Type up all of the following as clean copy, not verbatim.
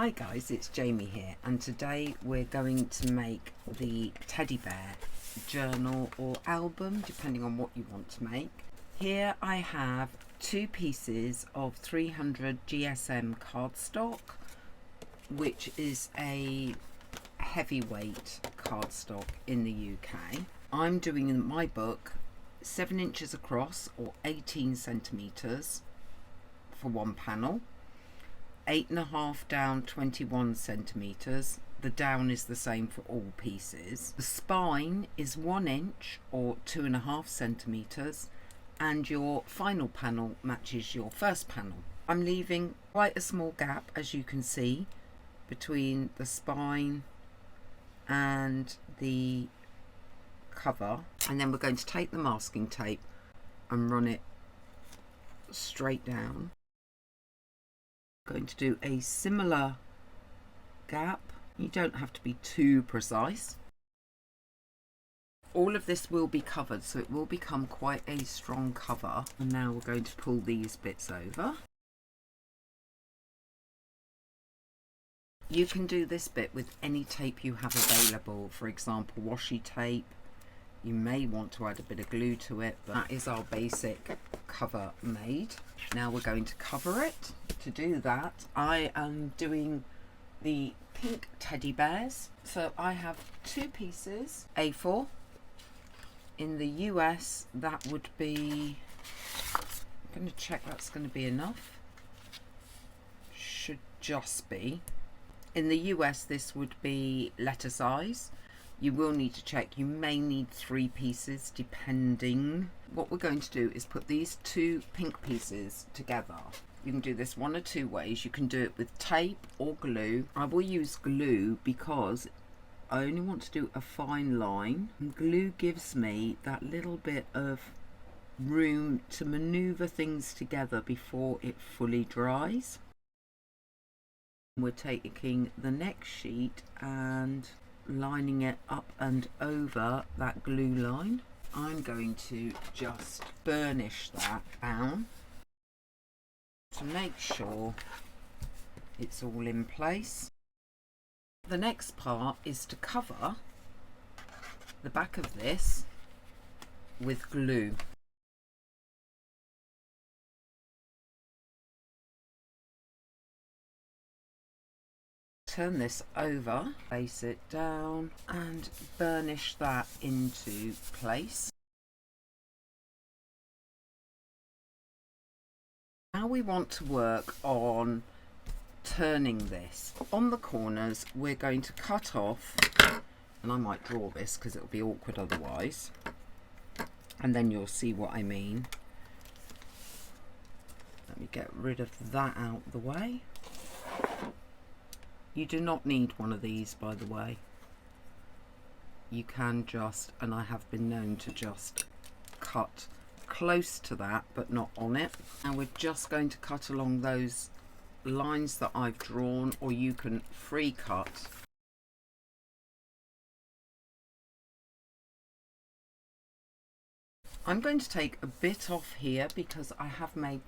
Hi guys, it's Jamie here, and today we're going to make the teddy bear journal or album, depending on what you want to make. Here I have 2 pieces of 300 GSM cardstock, which is a heavyweight cardstock in the UK. I'm doing in my book 7 inches across or 18 centimeters for one panel. 8.5 down, 21 centimeters. The down is the same for all pieces. The spine is 1 inch or 2.5 centimeters, and your final panel matches your first panel. I'm leaving quite a small gap, as you can see, between the spine and the cover, and then we're going to take the masking tape and run it straight down. Going to do a similar gap. You don't have to be too precise. All of this will be covered, so it will become quite a strong cover. And now we're going to pull these bits over. You can do this bit with any tape you have available, for example washi tape. You may want to add a bit of glue to it, but that is our basic cover made. Now we're going to cover it. To do that, I am doing the pink teddy bears. So I have 2 pieces, A4. In the US, that would be, I'm going to check that's going to be enough. Should just be. In the US, this would be letter size. You will need to check, you may need 3 pieces depending. What we're going to do is put these 2 pink pieces together. You can do this 1 or 2 ways. You can do it with tape or glue. I will use glue because I only want to do a fine line. And glue gives me that little bit of room to maneuver things together before it fully dries. We're taking the next sheet and lining it up and over that glue line. I'm going to just burnish that down to make sure it's all in place. The next part is to cover the back of this with glue. Turn this over, place it down and burnish that into place. Now we want to work on turning this. On the corners we're going to cut off, and I might draw this because it'll be awkward otherwise, and then you'll see what I mean. Let me get rid of that out the way. You do not need one of these, by the way. You can just, and I have been known to just cut close to that but not on it. And we're just going to cut along those lines that I've drawn, or you can free cut. I'm going to take a bit off here because I have made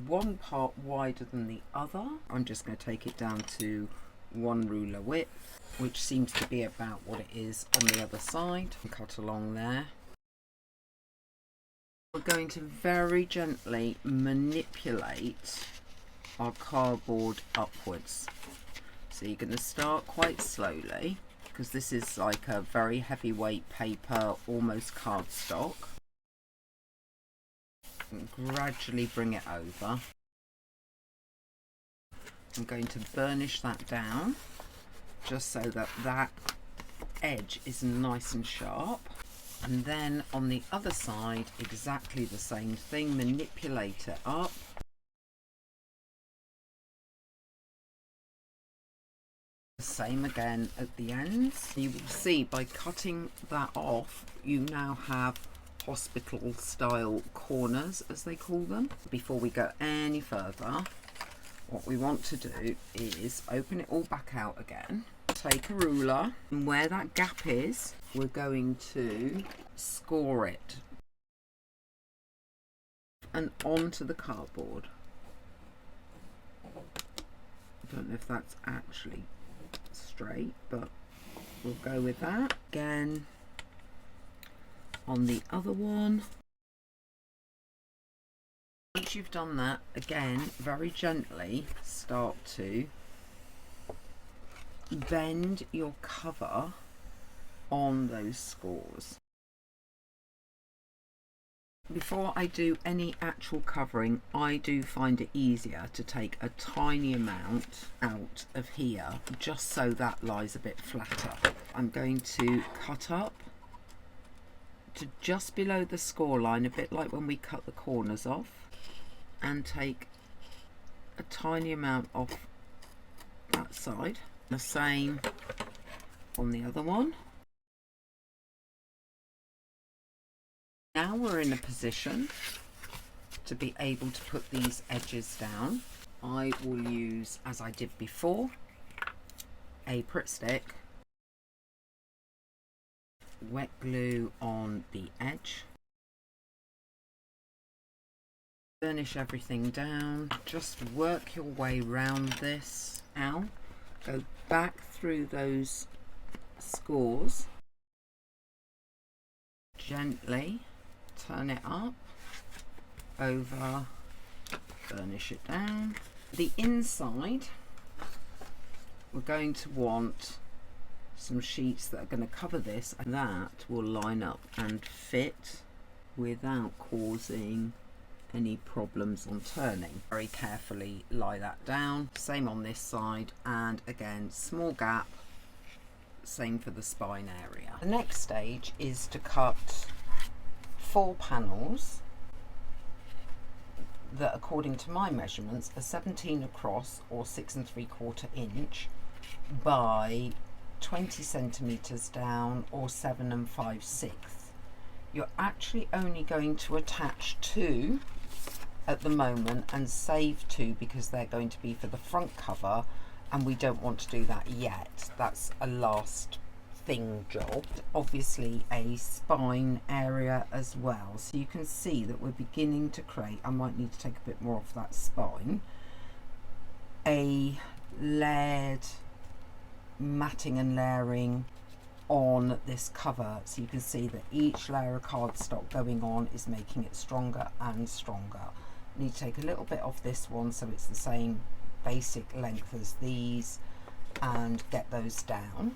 one part wider than the other. I'm just going to take it down to 1 ruler width, which seems to be about what it is on the other side, and cut along there. We're going to very gently manipulate our cardboard upwards. So you're going to start quite slowly because this is like a very heavyweight paper, almost cardstock, and gradually bring it over. I'm going to burnish that down just so that that edge is nice and sharp. And then on the other side, exactly the same thing, manipulate it up. The same again at the ends. You will see by cutting that off, you now have hospital style corners, as they call them. Before we go any further, what we want to do is open it all back out again. Take a ruler, and where that gap is, we're going to score it and onto the cardboard. I don't know if that's actually straight, but we'll go with that. Again, on the other one. Once you've done that, again, very gently start to bend your cover on those scores. Before I do any actual covering, I do find it easier to take a tiny amount out of here, just so that lies a bit flatter. I'm going to cut up to just below the score line, a bit like when we cut the corners off, and take a tiny amount off that side. The same on the other one. Now we're in a position to be able to put these edges down. I will use, as I did before, a Pritt stick, wet glue on the edge, burnish everything down, just work your way round this. Now go back through those scores, gently turn it up, over, burnish it down. The inside, we're going to want some sheets that are going to cover this, and that will line up and fit without causing any problems on turning. Very carefully lie that down. Same on this side, and again, small gap, same for the spine area. The next stage is to cut 4 panels that, according to my measurements, are 17 across or 6 3/4 inch by 20 centimeters down or 7 5/6. You're actually only going to attach 2 at the moment and save 2 because they're going to be for the front cover, and we don't want to do that yet. That's a last thing job. Obviously a spine area as well, so you can see that we're beginning to create, I might need to take a bit more off that spine, a layered matting and layering on this cover, so you can see that each layer of cardstock going on is making it stronger and stronger. I need to take a little bit off this one so it's the same basic length as these and get those down.